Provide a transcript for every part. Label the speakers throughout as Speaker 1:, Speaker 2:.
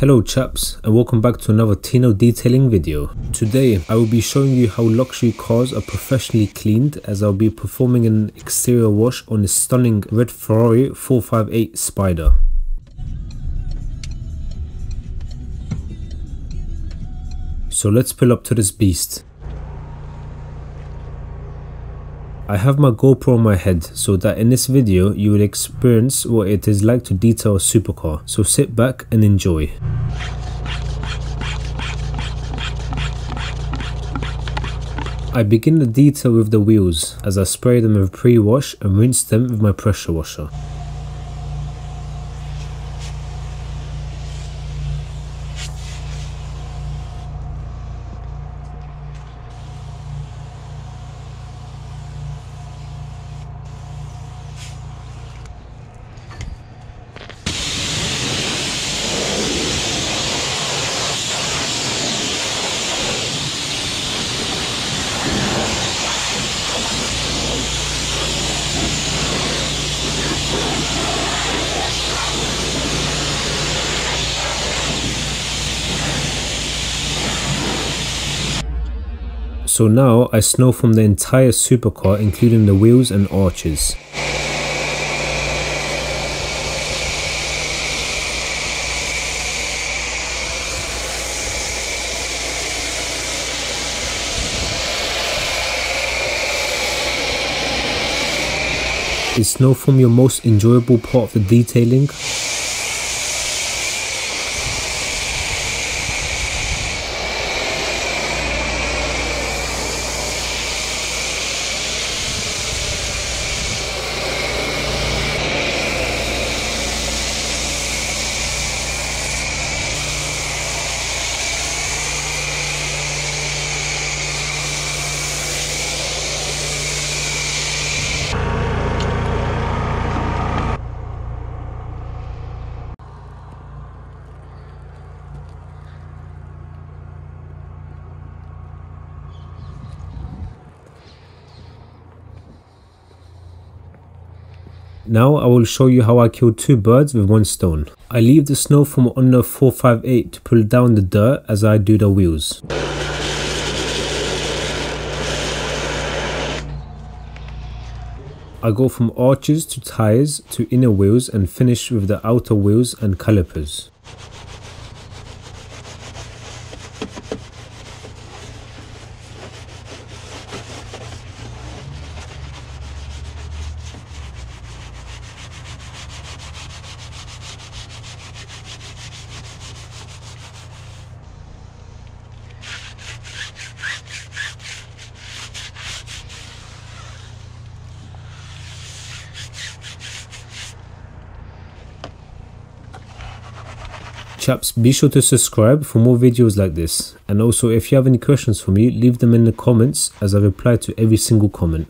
Speaker 1: Hello chaps, and welcome back to another Tino Detailing video. Today I will be showing you how luxury cars are professionally cleaned, as I'll be performing an exterior wash on this stunning red Ferrari 458 Spider. So let's pull up to this beast. I have my GoPro on my head so that in this video you will experience what it is like to detail a supercar, so sit back and enjoy. I begin the detail with the wheels as I spray them with pre-wash and rinse them with my pressure washer. So now I snow from the entire supercar, including the wheels and arches. Is snow foam your most enjoyable part of the detailing? Now I will show you how I killed two birds with one stone. I leave the snow foam on the 458 to pull down the dirt as I do the wheels. I go from arches to tires to inner wheels and finish with the outer wheels and calipers. Chaps, be sure to subscribe for more videos like this, and also if you have any questions for me, leave them in the comments as I reply to every single comment.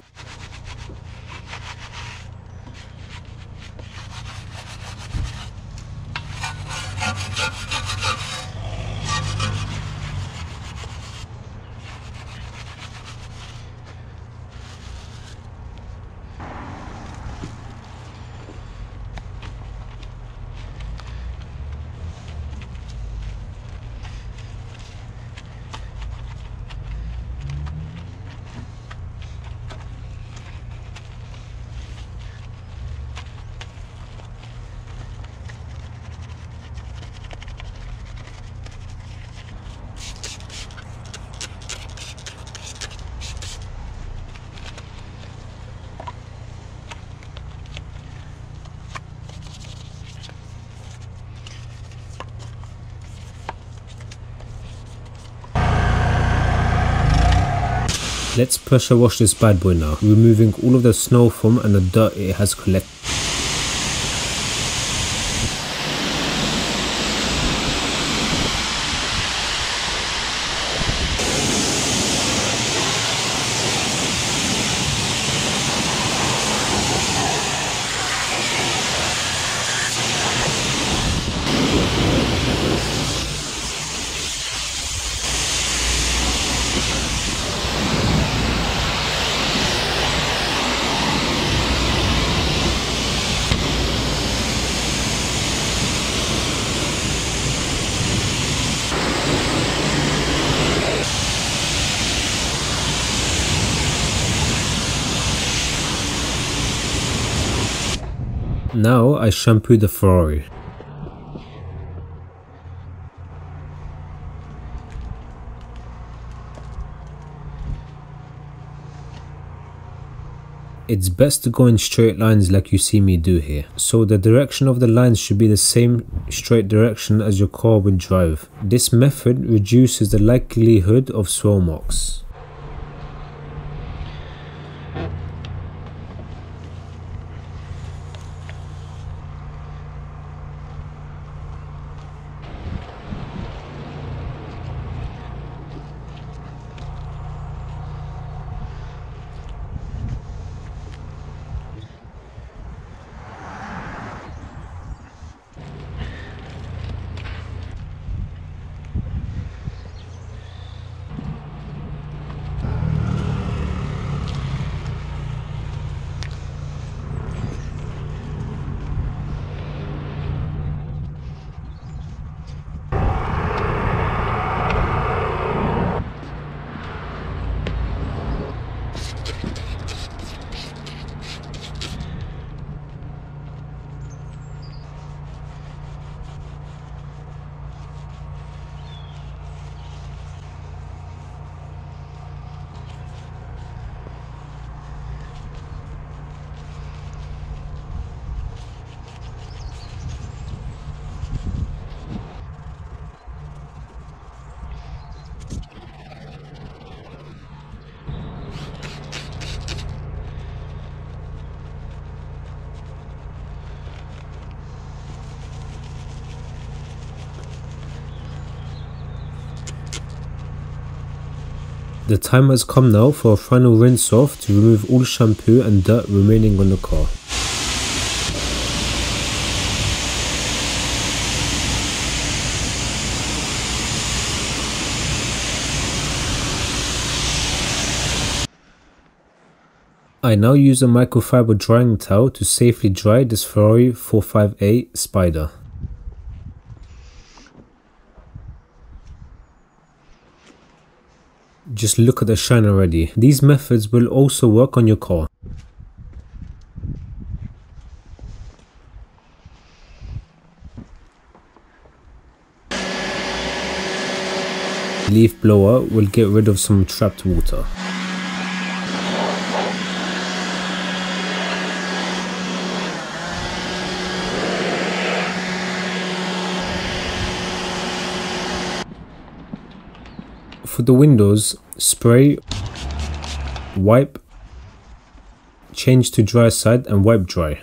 Speaker 1: Let's pressure wash this bad boy now, removing all of the snow foam and the dirt it has collected. Now I shampoo the Ferrari. It's best to go in straight lines like you see me do here. So the direction of the lines should be the same straight direction as your car would drive. This method reduces the likelihood of swirl marks. The time has come now for a final rinse off to remove all shampoo and dirt remaining on the car. I now use a microfiber drying towel to safely dry this Ferrari 458 Spider. Just look at the shine already. These methods will also work on your car. Leaf blower will get rid of some trapped water. For the windows, spray, wipe, change to dry side and wipe dry.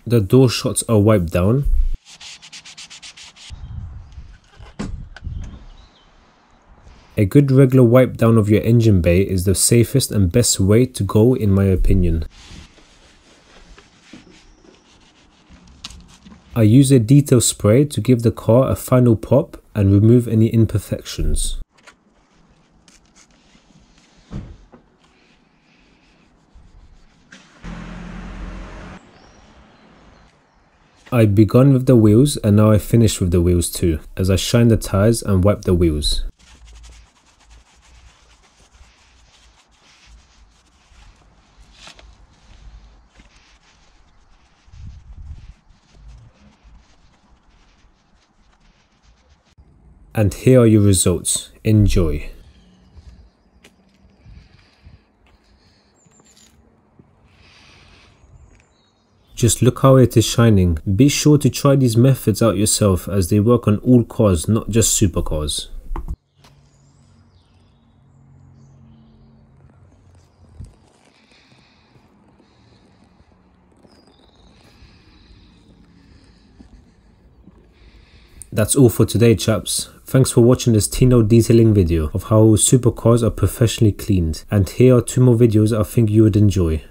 Speaker 1: The door shots are wiped down. A good regular wipe down of your engine bay is the safest and best way to go in my opinion. I use a detail spray to give the car a final pop and remove any imperfections. I've begun with the wheels and now I finish with the wheels too, as I shine the tires and wipe the wheels. And here are your results. Enjoy. Just look how it is shining. Be sure to try these methods out yourself as they work on all cars, not just supercars. That's all for today, chaps. Thanks for watching this Tino detailing video of how supercars are professionally cleaned. And here are 2 more videos I think you would enjoy.